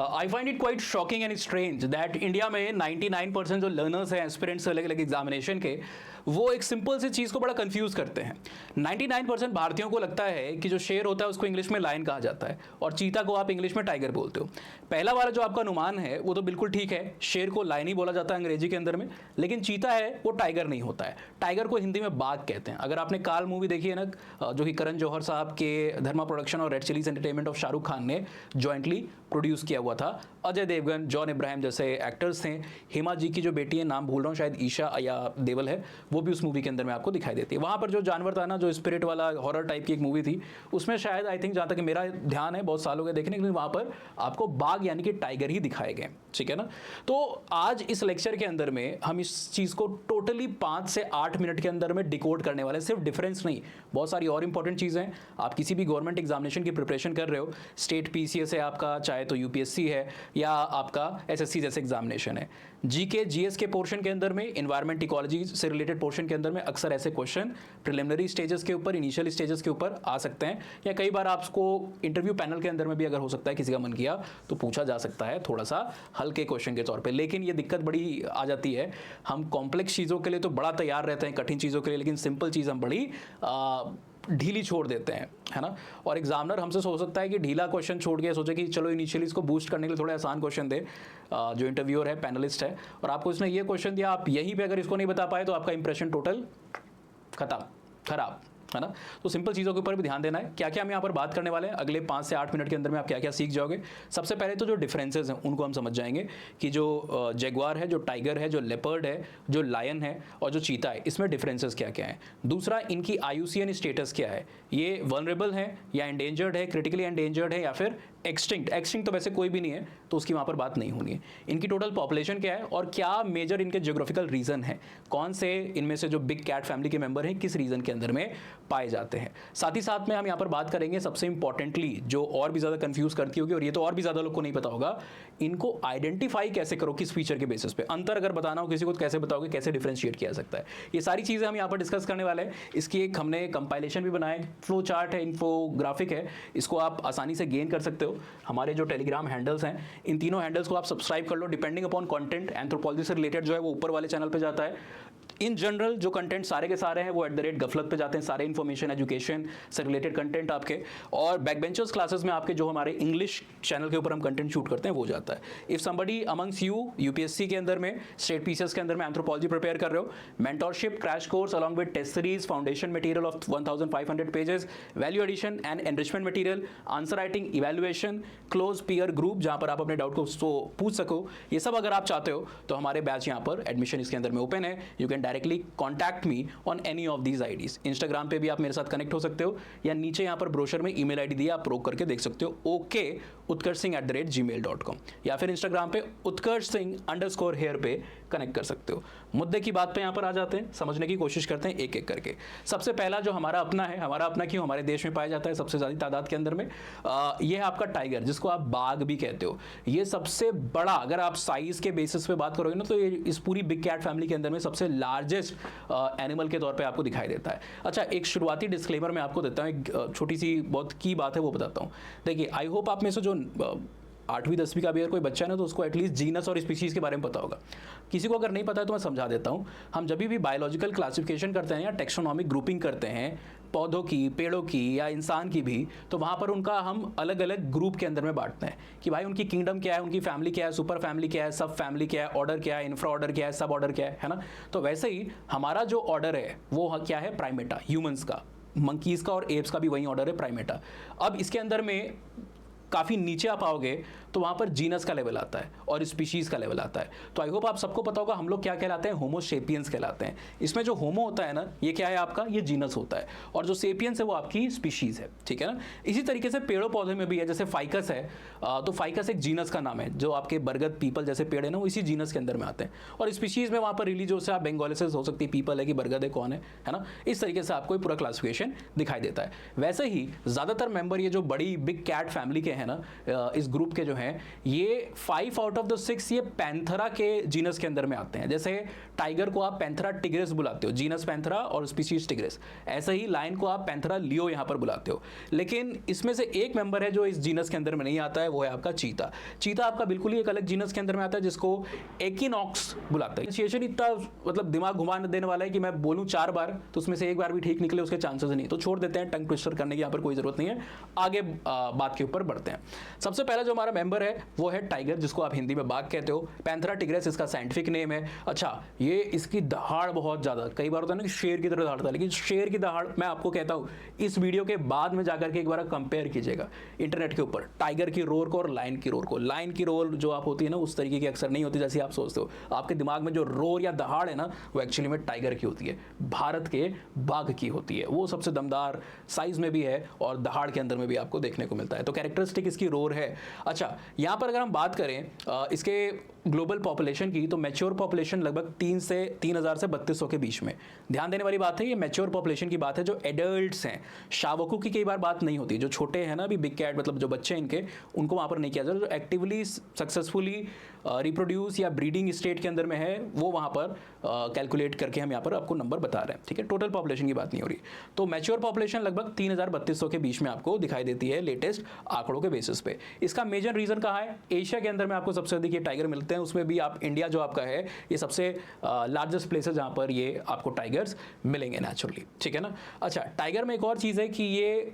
I find it quite shocking and strange that India में 99% जो learners हैं aspirants अलग अलग एग्जामिनेशन के, वो एक सिंपल सी चीज़ को बड़ा कंफ्यूज करते हैं। 99% भारतीयों को लगता है कि जो शेर होता है उसको इंग्लिश में लायन कहा जाता है और चीता को आप इंग्लिश में टाइगर बोलते हो। पहला वाला जो आपका अनुमान है वो तो बिल्कुल ठीक है, शेर को लायन ही बोला जाता है अंग्रेजी के अंदर में, लेकिन चीता है वो टाइगर नहीं होता है। टाइगर को हिंदी में बाघ कहते हैं। अगर आपने काल मूवी देखी है ना, जो कि करण जौहर साहब के धर्मा प्रोडक्शन और red chillies entertainment of Shahrukh Khan ने जॉइंटली प्रोड्यूस किया हुआ था, अजय देवगन, जॉन इब्राहिम जैसे एक्टर्स थे। हेमा जी की जो बेटी है, नाम भूल रहा हूँ, शायद ईशा या देवल है, वो भी उस मूवी के अंदर में आपको दिखाई देती है। वहाँ पर जो जानवर था ना, जो स्पिरिट वाला हॉरर टाइप की एक मूवी थी, उसमें शायद आई थिंक, जहाँ तक मेरा ध्यान है, बहुत सालों के देखने के लिए वहाँ पर आपको बाघ यानी कि टाइगर ही दिखाए गए। ठीक है ना। तो आज इस लेक्चर के अंदर में हम इस चीज़ को टोटली 5 से 8 मिनट के अंदर में डिकोड करने वाले हैं। सिर्फ डिफरेंस नहीं, बहुत सारी और इंपॉर्टेंट चीज़ें हैं। आप किसी भी गवर्नमेंट एग्जामिनेशन की प्रिपरेशन कर रहे हो, स्टेट पीसीएस है आपका, चाहे तो यूपीएससी है या आपका एसएससी जैसे एग्जामिनेशन है, जीके जीएस के पोर्शन के अंदर में, इन्वायरमेंट इकोलॉजी से रिलेटेड पोर्शन के अंदर में अक्सर ऐसे क्वेश्चन प्रिलिमिनरी स्टेजेस के ऊपर, इनिशियल स्टेजेस के ऊपर आ सकते हैं, या कई बार आपको इंटरव्यू पैनल के अंदर में भी अगर हो सकता है, किसी का मन किया तो पूछा जा सकता है, थोड़ा सा हल्के क्वेश्चन के तौर पे। लेकिन ये दिक्कत बड़ी आ जाती है, हम कॉम्प्लेक्स चीज़ों के लिए तो बड़ा तैयार रहते हैं, कठिन चीज़ों के लिए, लेकिन सिंपल चीज़ हम बड़ी ढीली छोड़ देते हैं, है ना। और एग्जामिनर हमसे सोच सकता है कि ढीला क्वेश्चन छोड़ के सोचे कि चलो इनिशियली इसको बूस्ट करने के लिए थोड़ा आसान क्वेश्चन दे, जो इंटरव्यूअर है, पैनलिस्ट है, और आपको इसने ये क्वेश्चन दिया, आप यहीं पे अगर इसको नहीं बता पाए तो आपका इंप्रेशन टोटल खत्म, खराब, है ना। तो सिंपल चीज़ों के ऊपर भी ध्यान देना है। क्या क्या हम यहाँ पर बात करने वाले हैं अगले 5 से 8 मिनट के अंदर में, आप क्या क्या सीख जाओगे। सबसे पहले तो जो डिफरेंसेस हैं उनको हम समझ जाएंगे कि जो जैगुआर है, जो टाइगर है, जो लेपर्ड है, जो लायन है और जो चीता है, इसमें डिफरेंसेस क्या क्या हैं। दूसरा, इनकी IUCN स्टेटस क्या है, ये वल्नरेबल है या एंडेंजर्ड है, क्रिटिकली एंडेंजर्ड है या फिर एक्सटिंक्ट। एक्सटिंक्ट तो वैसे कोई भी नहीं है, तो उसकी वहाँ पर बात नहीं होनी है। इनकी टोटल पॉपुलेशन क्या है और क्या मेजर इनके ज्योग्राफिकल रीजन है, कौन से इनमें से जो बिग कैट फैमिली के मेंबर हैं किस रीजन के अंदर में पाए जाते हैं। साथ ही साथ में हम यहाँ पर बात करेंगे सबसे इंपॉर्टेंटली, जो और भी ज़्यादा कंफ्यूज करती होगी और ये तो और भी ज़्यादा लोग को नहीं पता होगा, इनको आइडेंटिफाई कैसे करो, किस फीचर के बेसिस पे। अंतर अगर बताना हो किसी को तो कैसे बताओगे, कैसे डिफरेंशिएट किया सकता है, ये सारी चीज़ें हम यहाँ पर डिस्कस करने वाले हैं। इसकी एक हमने कंपाइलेशन भी बनाए, फ्लो चार्ट है, इन्फोग्राफिक है, इसको आप आसानी से गेन कर सकते हो। हमारे जो टेलीग्राम हैंडल्स हैं, इन तीनों हैंडल्स को आप सब्सक्राइब कर लो। डिपेंडिंग अपॉन कंटेंट, एंथ्रोपोलॉजी से रिलेटेड जो है वो ऊपर वाले चैनल पे जाता है। इन जनरल जो कंटेंट सारे के सारे हैं वो @गफलत पे जाते हैं, सारे इन्फॉर्मेशन एजुकेशन से रिलेटेड कंटेंट आपके। और बैकबेंचर्स क्लासेस में आपके जो हमारे इंग्लिश चैनल के ऊपर हम कंटेंट शूट करते हैं वो जाता है। If somebody amongst you UPSC के अंदर में, स्टेट पीसीएस के अंदर में एंथ्रोपोलॉजी प्रिपेयर कर रहे हो, mentorship crash course along with test series, foundation material of 1500 pages, value addition and enrichment material, answer writing, evaluation, close peer group जहां पर आप अपने डाउट को पूछ सको, ये सब अगर आप चाहते हो तो हमारे बैच यहाँ पर एडमिशन इसके अंदर में ओपन है। You can directly contact me on any of these IDs. Instagram पे भी आप मेरे साथ कनेक्ट हो सकते हो, या नीचे यहाँ पर ब्रोशर में ईमेल आईडी दिया, आप प्रोक करके देख सकते हो, okutkarshsingh@gmail.com, या फिर इंस्टाग्राम पे utkarshsingh_here पे कनेक्ट कर सकते हो। मुद्दे की बात पे यहाँ पर आ जाते हैं, समझने की कोशिश करते हैं एक एक करके। सबसे पहला जो हमारा अपना है, हमारा अपना क्यों हमारे देश में पाया जाता है सबसे ज़्यादा तादाद के अंदर में, ये है आपका टाइगर, जिसको आप बाघ भी कहते हो। ये सबसे बड़ा, अगर आप साइज के बेसिस पे बात करोगे ना, तो ये इस पूरी बिग कैट फैमिली के अंदर में सबसे लार्जेस्ट एनिमल के तौर पे आपको दिखाई देता है। अच्छा, एक शुरुआती डिस्क्लेमर मैं आपको देता हूँ, एक छोटी सी बहुत की बात है वो बताता हूँ। देखिए, आई होप आप में से जो 8वीं 10वीं का भी अगर कोई बच्चा है ना, तो उसको एटलीस्ट जीनस और स्पीशीज़ के बारे में पता होगा। किसी को अगर नहीं पता है तो मैं समझा देता हूँ। हम जब भी बायोलॉजिकल क्लासिफिकेशन करते हैं या टेक्सोनॉमिक ग्रुपिंग करते हैं, पौधों की, पेड़ों की या इंसान की भी, तो वहाँ पर उनका हम अलग अलग ग्रुप के अंदर में बांटते हैं कि भाई उनकी किंगडम क्या है, उनकी फैमिली क्या है, सुपर फैमिली क्या है, सब फैमिली क्या है, ऑर्डर क्या है, इंफ्रा ऑर्डर क्या है, सब ऑर्डर क्या है ना। तो वैसे ही हमारा जो ऑर्डर है वो क्या है, प्राइमेटा, ह्यूमंस का, मंकीज़ का और एप्स का भी वही ऑर्डर है, प्राइमेटा। अब इसके अंदर में काफ़ी नीचे आप आओगे तो वहाँ पर जीनस का लेवल आता है और स्पीशीज़ का लेवल आता है। तो आई होप आप सबको पता होगा हम लोग क्या कहलाते हैं, होमो सेपियंस कहलाते हैं। इसमें जो होमो होता है ना, ये क्या है आपका, ये जीनस होता है, और जो सेपियंस है वो आपकी स्पीशीज़ है, ठीक है ना। इसी तरीके से पेड़ों पौधे में भी है, जैसे फाइकस है, तो फाइकस एक जीनस का नाम है। जो आपके बरगद, पीपल जैसे पेड़ है ना, वो इसी जीनस के अंदर में आते हैं। और स्पीशीज़ में वहाँ पर रिलीज से आप बेंगोलिसिस हो सकती है, पीपल है कि बरगद है, कौन है ना। इस तरीके से आपको पूरा क्लासिफिकेशन दिखाई देता है। वैसे ही ज़्यादातर मेंबर ये जो बड़ी बिग कैट फैमिली के हैं ना इस ग्रुप के जो हैं, ये 5 आउट ऑफ द 6 ये पैंथरा के जीनस के अंदर में आते हैं। जैसे टाइगर को आप पैंथरा टिग्रिस बुलाते हो, जीनस पैंथरा और स्पीशीज टिग्रिस, ऐसे ही लायन को आप पैंथरा लियो यहाँ पर बुलाते हो। लेकिन इसमें से एक मेंबर है जो इस जीनस के अंदर में नहीं आता है, वो है आपका चीता। चीता आपका बिल्कुल ही एक अलग जीनस के अंदर में आता है जिसको एकिनॉक्स बुलाते हैं। प्रोनाउंसिएशन इतना मतलब दिमाग घुमा देने वाला है कि मैं बोलूँ 4 बार तो उसमें से एक बार भी ठीक निकले उसके चांसेस नहीं, तो छोड़ देते हैं, टंग ट्विस्टर करने की यहाँ पर कोई जरूरत नहीं है। आगे बात के ऊपर बढ़ते हैं। सबसे पहला जो हमारा मेंबर है वो है टाइगर, जिसको आप हिंदी में बाघ कहते हो। पैंथरा टिग्रिस इसका साइंटिफिक नेम है। अच्छा, ये इसकी दहाड़ बहुत ज्यादा, कई बार होता है ना कि शेर की तरह दहाड़ता है, लेकिन शेर की दहाड़ मैं आपको कहता हूँ इस वीडियो के बाद में जाकर के एक बार कंपेयर कीजिएगा इंटरनेट के ऊपर टाइगर की रोर को और लायन की रोर को। लायन की रोर जो आप होती है ना उस तरीके की अक्सर नहीं होती जैसे आप सोचते हो। आपके दिमाग में जो रोर या दहाड़ है ना वो एक्चुअली में टाइगर की होती है, भारत के बाघ की होती है। वो सबसे दमदार साइज में भी है और दहाड़ के अंदर में भी आपको देखने को मिलता है। तो कैरेक्टरिस्टिक इसकी रोर है। अच्छा, यहाँ पर अगर हम बात करें इसके ग्लोबल पॉपुलेशन की, तो मैच्योर पॉपुलेशन लगभग 3000 से 3200 के बीच में। ध्यान देने वाली बात है, ये मैच्योर पॉपुलेशन की बात है, जो एडल्ट्स हैं। शावकों की कई बार बात नहीं होती, जो छोटे हैं ना अभी बिग कैट मतलब जो बच्चे हैं इनके, उनको वहाँ पर नहीं किया जाता। जो एक्टिवली सक्सेसफुली रिप्रोड्यूस या ब्रीडिंग स्टेट के अंदर में है वो वहाँ पर कैलकुलेट करके हम यहाँ पर आपको नंबर बता रहे हैं, ठीक है। टोटल पॉपुलेशन की बात नहीं हो रही। तो मैच्योर पॉपुलेशन लगभग 3000-3200 के बीच में आपको दिखाई देती है लेटेस्ट आंकड़ों के बेसिस पे। इसका मेजर रीजन कहाँ है? एशिया के अंदर में आपको सबसे अधिक ये टाइगर मिलते हैं, उसमें भी आप इंडिया जो आपका है ये सबसे लार्जेस्ट प्लेस है जहाँ पर ये आपको टाइगर्स मिलेंगे नेचुरली, ठीक है ना। अच्छा, टाइगर में एक और चीज़ है कि ये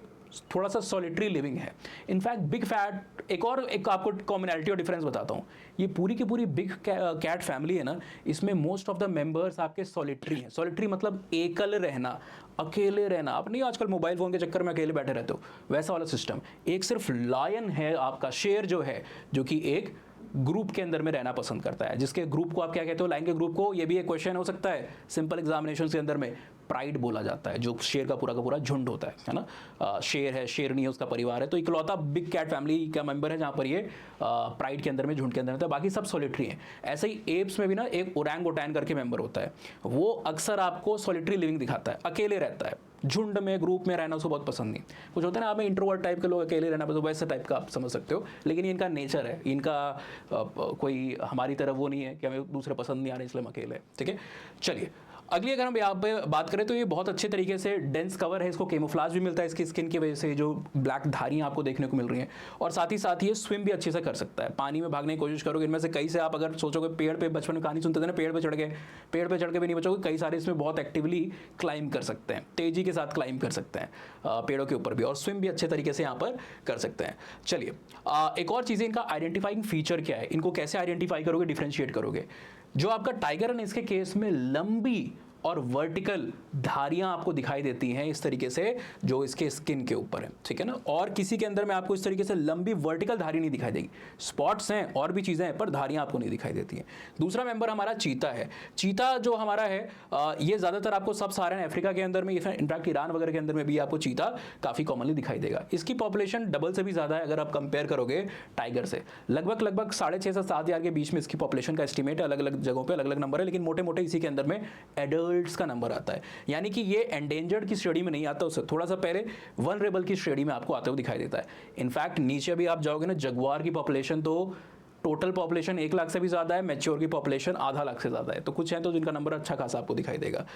थोड़ा सा सॉलिटरी लिविंग है। इनफैक्ट बिग फैट एक आपको कॉमनैलिटी और डिफरेंस बताता हूँ। ये पूरी की पूरी बिग कैट फैमिली है ना, इसमें मोस्ट ऑफ द मेंबर्स आपके सॉलिटरी हैं। सॉलिटरी मतलब एकल रहना, अकेले रहना। आप नहीं आजकल मोबाइल फोन के चक्कर में अकेले बैठे रहते हो, वैसा वाला सिस्टम। एक सिर्फ लायन है आपका, शेर जो है, जो कि एक ग्रुप के अंदर में रहना पसंद करता है। जिसके ग्रुप को आप क्या कहते हो? लाइन के ग्रुप को। ये भी एक क्वेश्चन हो सकता है सिंपल एग्जामिनेशन के अंदर में। प्राइड बोला जाता है, जो शेर का पूरा झुंड होता है ना। शेर है, शेरनी है, उसका परिवार है, तो इकलौता बिग कैट फैमिली का मेंबर है जहाँ पर ये प्राइड के अंदर में, झुंड के अंदर रहता है। बाकी सब सॉलिटरी हैं। ऐसे ही एप्स में भी ना एक ओरंगुटैन करके मेंबर होता है, वो अक्सर आपको सॉलिटरी लिविंग दिखाता है, अकेले रहता है। झुंड में, ग्रुप में रहना उसको बहुत पसंद नहीं। कुछ होता है ना, आप में इंट्रोवर्ट टाइप के लोग अकेले रहना पसंद, वैसे टाइप का आप समझ सकते हो। लेकिन ये इनका नेचर है, इनका कोई हमारी तरफ वो नहीं है कि हमें दूसरे पसंद नहीं आ रहे इसलिए हम अकेले, ठीक है। चलिए अगली अगर हम यहाँ पे बात करें तो ये बहुत अच्छे तरीके से डेंस कवर है, इसको कैमोफ्लेज भी मिलता है इसकी स्किन की वजह से, जो ब्लैक धारियाँ आपको देखने को मिल रही हैं। और साथ ही ये स्विम भी अच्छे से कर सकता है। पानी में भागने की कोशिश करोगे, इनमें से कई से आप अगर सोचोगे पेड़ पे, बचपन में कहानी सुनते थे ना, पेड़ पे चढ़ के भी नहीं बचोगे। कई सारे इसमें बहुत एक्टिवली क्लाइंब कर सकते हैं, तेजी के साथ क्लाइंब कर सकते हैं पेड़ों के ऊपर भी, और स्विम भी अच्छे तरीके से यहाँ पर कर सकते हैं। चलिए एक और चीज़ है, इनका आइडेंटिफाइंग फीचर क्या है, इनको कैसे आइडेंटिफाई करोगे, डिफ्रेंशिएट करोगे। जो आपका टाइगर है ना, इसके केस में लंबी और वर्टिकल धारियां आपको दिखाई देती हैं इस तरीके से, जो इसके स्किन के ऊपर है, ठीक है ना। और किसी के अंदर में आपको इस तरीके से लंबी वर्टिकल धारी नहीं दिखाई देगी। स्पॉट्स हैं और भी चीज़ें हैं, पर धारियां आपको नहीं दिखाई देती हैं। दूसरा मेंबर हमारा चीता है। चीता जो हमारा है ये ज़्यादातर आपको सब सारे अफ्रीका के अंदर में, इनफैक्ट ईरान वगैरह के अंदर में भी आपको चीता काफ़ी कॉमनली दिखाई देगा। इसकी पॉपुलेशन डबल से भी ज़्यादा है अगर आप कंपेयर करोगे टाइगर से। लगभग 6,500 से 7,000 के बीच में इसकी पॉपुलेशन का एस्टिमेट है। अलग अलग जगहों पर अलग अलग नंबर है, लेकिन मोटे मोटे इसी के अंदर में एडल्ट का नंबर आता है। यानी कि ये एंडेंजर्ड की श्रेणी में नहीं आता, उससे थोड़ा सा पहले वनरेबल की श्रेणी में आपको आते हुए दिखाई देता है। इनफैक्ट नीचे भी आप जाओगे ना, जगुआर की पॉपुलेशन तो टोटल पॉपुलेशन 1 लाख से भी ज़्यादा है, मैच्योर की पॉपुलेशन आधा लाख से ज़्यादा है। तो कुछ हैं तो जिनका नंबर अच्छा खासा आपको दिखाई देगा।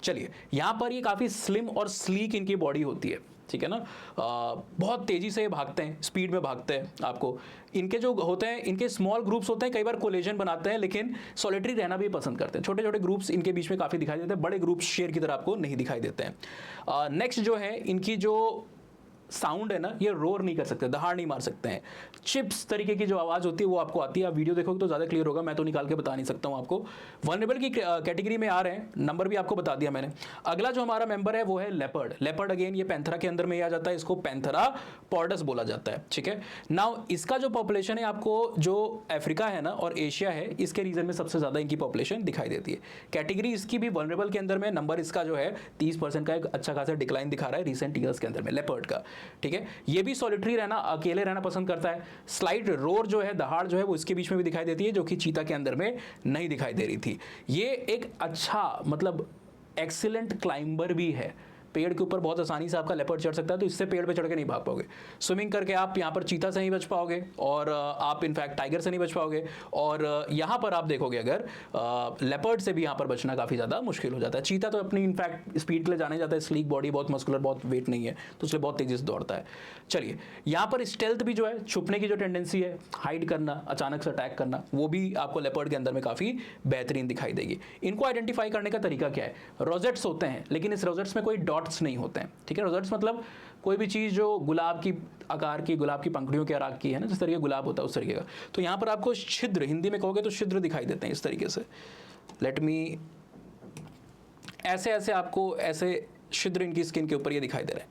चलिए यहाँ पर ये काफ़ी स्लिम और स्लीक इनकी बॉडी होती है, ठीक है ना। बहुत तेज़ी से भागते हैं, स्पीड में भागते हैं। आपको इनके जो होते हैं, इनके स्मॉल ग्रुप्स होते हैं, कई बार कोलेजन बनाते हैं, लेकिन सॉलिटरी रहना भी पसंद करते हैं। छोटे छोटे ग्रुप्स इनके बीच में काफ़ी दिखाई देते हैं, बड़े ग्रुप्स शेर की तरह आपको नहीं दिखाई देते हैं। नेक्स्ट जो है, इनकी जो साउंड है ना, ये रोर नहीं कर सकते, दहाड़ नहीं मार सकते हैं। चिप्स तरीके की जो आवाज़ होती है वो आपको आती है। आप वीडियो देखोगे तो ज़्यादा क्लियर होगा, मैं तो निकाल के बता नहीं सकता हूँ आपको। वनरेबल की कैटेगरी में आ रहे हैं, नंबर भी आपको बता दिया मैंने। अगला जो हमारा मेंबर है वो है लेपर्ड। लेपर्ड अगेन ये पैंथरा के अंदर में आ जाता है, इसको पैंथरा पॉर्डस बोला जाता है, ठीक है। नाउ इसका जो पॉपुलेशन है आपको, जो अफ्रीका है ना और एशिया है, इसके रीजन में सबसे ज़्यादा इनकी पॉपुलेशन दिखाई देती है। कैटेगरी इसकी भी वनरेबल के अंदर में नंबर इसका जो है 30% का एक अच्छा खासा डिक्लाइन दिखा रहा है रिसेंट ईयर्स के अंदर में लेपर्ड का, ठीक है। ये भी सॉलिटरी रहना, अकेले रहना पसंद करता है। स्लाइड रोर जो है, दहाड़ जो है, वो इसके बीच में भी दिखाई देती है, जो कि चीता के अंदर में नहीं दिखाई दे रही थी। ये एक अच्छा मतलब एक्सीलेंट क्लाइंबर भी है। पेड़ के ऊपर बहुत आसानी से आपका लेपर्ड चढ़ सकता है, तो इससे पेड़ पे चढ़ के नहीं भाग पाओगे। स्विमिंग करके आप यहाँ पर चीता से नहीं बच पाओगे, और आप इनफैक्ट टाइगर से नहीं बच पाओगे, और यहाँ पर आप देखोगे अगर लेपर्ड से भी यहाँ पर बचना काफ़ी ज़्यादा मुश्किल हो जाता है। चीता तो अपनी इनफैक्ट स्पीड के लिए जाने जाता है, स्लीक बॉडी, बहुत मस्कुलर, बहुत वेट नहीं है, तो इसलिए बहुत तेज़ी से दौड़ता है। चलिए, यहाँ पर स्टेल्थ भी जो है, छुपने की जो टेंडेंसी है, हाइड करना, अचानक से अटैक करना, वो भी आपको लेपर्ड के अंदर में काफ़ी बेहतरीन दिखाई देगी। इनको आइडेंटिफाई करने का तरीका क्या है? रोजेट्स होते हैं, लेकिन इस रोजेट्स में कोई डॉट्स नहीं होते हैं, ठीक है। रोजेट्स मतलब कोई भी चीज़ जो गुलाब की आकार की, गुलाब की पंखुड़ियों के आकार की है ना, जिस तरीके गुलाब होता है उस तरीके का। तो यहाँ पर आपको छिद्र, हिंदी में कहोगे तो छिद्र दिखाई देते हैं इस तरीके से। लेट मी, ऐसे ऐसे आपको ऐसे छिद्र इनकी स्किन के ऊपर ये दिखाई दे रहे हैं,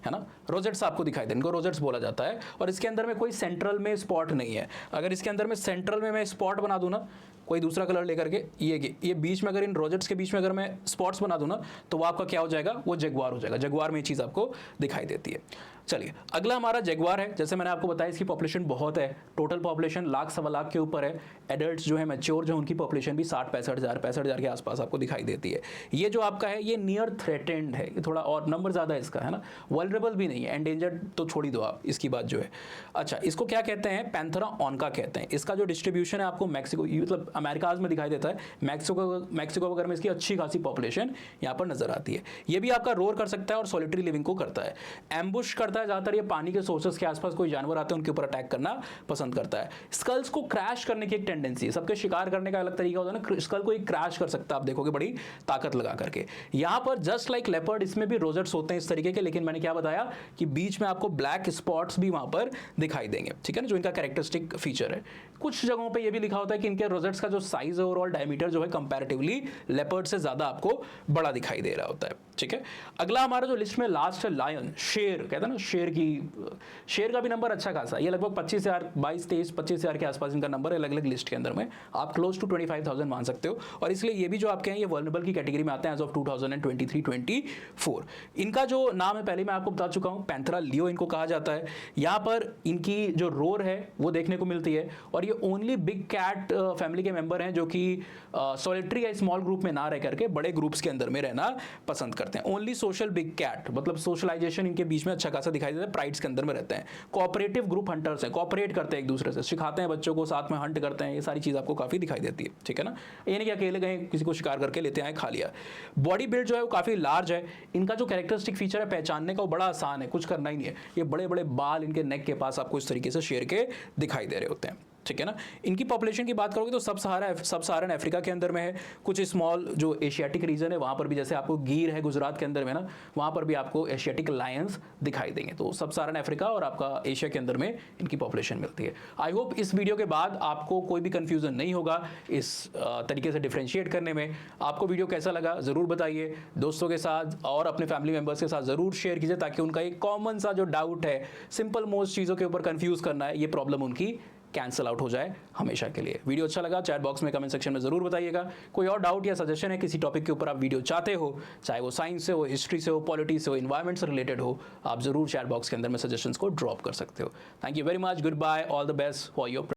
है ना। रोजेट्स आपको दिखाई दे, इनको रोजेट्स बोला जाता है। और इसके अंदर में कोई सेंट्रल में स्पॉट नहीं है। अगर इसके अंदर में सेंट्रल में मैं स्पॉट बना दूँ ना, कोई दूसरा कलर लेकर के, ये बीच में, अगर इन रोजेट्स के बीच में अगर मैं स्पॉट्स बना दूँ ना, तो वो आपका क्या हो जाएगा? वो जगुआर हो जाएगा। जगुआर में ये चीज़ आपको दिखाई देती है। चलिए, अगला हमारा जगुआर है। जैसे मैंने आपको बताया, इसकी पॉपुलेशन बहुत है, टोटल पॉपुलेशन लाख सवा लाख के ऊपर है। एडल्ट्स जो है, मैच्योर जो, उनकी पॉपुलेशन भी 65,000 के आसपास आपको दिखाई देती है। ये जो आपका है, ये नियर थ्रेटेंड है, ये थोड़ा और नंबर ज़्यादा है इसका, है ना। वल्नरेबल भी नहीं है, एंडेंजर्ड तो छोड़ ही दो आप, इसकी बात जो है। अच्छा, इसको क्या कहते हैं? पैंथेरा ऑनका कहते हैं। इसका जो डिस्ट्रीब्यूशन है आपको मैक्सिको, मतलब अमेरिकाज में दिखाई देता है। मैक्सिको वगैरह में इसकी अच्छी खासी पॉपुलेशन यहाँ पर नजर आती है। ये भी आपका रोर कर सकता है और सॉलिटरी लिविंग को करता है। एम्बुश करता है, ज़्यादातर ये पानी के सोर्सेस के आसपास कोई जानवर आते हैं उनके ऊपर अटैक करना पसंद करता है। स्कल्स को क्रैश करने की एक टेंडेंसी है, सबके शिकार करने का अलग तरीका होता है ना। स्कल को एक क्रैश कर सकता है, आप देखोगे बड़ी ताकत लगा करके। यहाँ पर जस्ट लाइक लेपर्ड, इसमें भी रोजेट्स होते हैं इस तरीके के, लेकिन मैंने क्या बताया कि बीच में आपको ब्लैक स्पॉट्स भी वहाँ पर दिखाई देंगे, ठीक है ना, जो इनका कैरेक्टरिस्टिक फीचर है। कुछ जगहों पे ये भी लिखा होता है कि इनके रोजेट्स का जो साइज है ओवरऑल डायमीटर जो है कंपैरेटिवली लेपर्ड से ज़्यादा आपको बड़ा दिखाई दे रहा होता है, ठीक है। अगला हमारा जो लिस्ट में लास्ट है, लायन, शेर कहते हैं ना, शेर का भी नंबर अच्छा खासा, ये लगभग 25,000, 22-23, 25,000 के आसपास इनका नंबर है अलग अलग लिस्ट के अंदर में। आप क्लोज टू 25,000 मान सकते हो, और इसलिए ये भी जो आपके हैं, ये वल्नरेबल की कैटेगरी में आते हैं एज ऑफ 2023-24। इनका जो नाम है पहले मैं आपको बता चुका हूँ, पैंथेरा लियो इनको कहा जाता है। यहाँ पर इनकी जो रोर है वो देखने को मिलती है, और ये ओनली बिग कैट फैमिली के मेंबर हैं जो कि सॉलिटरी या स्मॉल ग्रुप में ना रह करके बड़े ग्रुप्स के अंदर में रहना पसंद करते हैं। ओनली सोशल बिग कैट, मतलब सोशलाइजेशन इनके बीच में अच्छा खासा दिखाई देता है, प्राइड्स के अंदर में रहते हैं। कोऑपरेटिव ग्रुप हंटर्स हैं, कोऑपरेट करते हैं एक दूसरे से, सिखाते हैं बच्चों को, साथ में हंट करते हैं, ये सारी चीज़ आपको काफ़ी दिखाई देती है, ठीक है ना। ये नहीं कि अकेले गए किसी को शिकार करके लेते आए खा लिया। बॉडी बिल्ड जो है वो काफ़ी लार्ज है। इनका जो कैरेक्टरिस्टिक फीचर है पहचानने का, वो बड़ा आसान है, कुछ करना ही नहीं है। ये बड़े बड़े बाल इनके नेक के पास आपको इस तरीके से शेर के दिखाई दे रहे होते हैं, ठीक है ना। इनकी पॉपुलेशन की बात करोगे तो सब सहारन अफ्रीका के अंदर में है। कुछ स्मॉल जो एशियाटिक रीजन है वहाँ पर भी, जैसे आपको गिर है गुजरात के अंदर में ना, वहाँ पर भी आपको एशियाटिक लायंस दिखाई देंगे। तो सब सहारन अफ्रीका और आपका एशिया के अंदर में इनकी पॉपुलेशन मिलती है। आई होप इस वीडियो के बाद आपको कोई भी कन्फ्यूजन नहीं होगा इस तरीके से डिफ्रेंशिएट करने में। आपको वीडियो कैसा लगा ज़रूर बताइए, दोस्तों के साथ और अपने फैमिली मेम्बर्स के साथ ज़रूर शेयर कीजिए, ताकि उनका एक कॉमन सा जो डाउट है, सिंपल मोस्ट चीज़ों के ऊपर कन्फ्यूज़ करना है, ये प्रॉब्लम उनकी कैंसिल आउट हो जाए हमेशा के लिए। वीडियो अच्छा लगा चैट बॉक्स में कमेंट सेक्शन में ज़रूर बताइएगा। कोई और डाउट या सजेशन है, किसी टॉपिक के ऊपर आप वीडियो चाहते हो, चाहे वो साइंस से हो, हिस्ट्री से हो, पॉलिटी से हो, इन्वायरमेंट से रिलेटेड हो, आप ज़रूर चैट बॉक्स के अंदर में सजेशंस को ड्रॉप कर सकते हो। Thank you very much, goodbye, all the best for your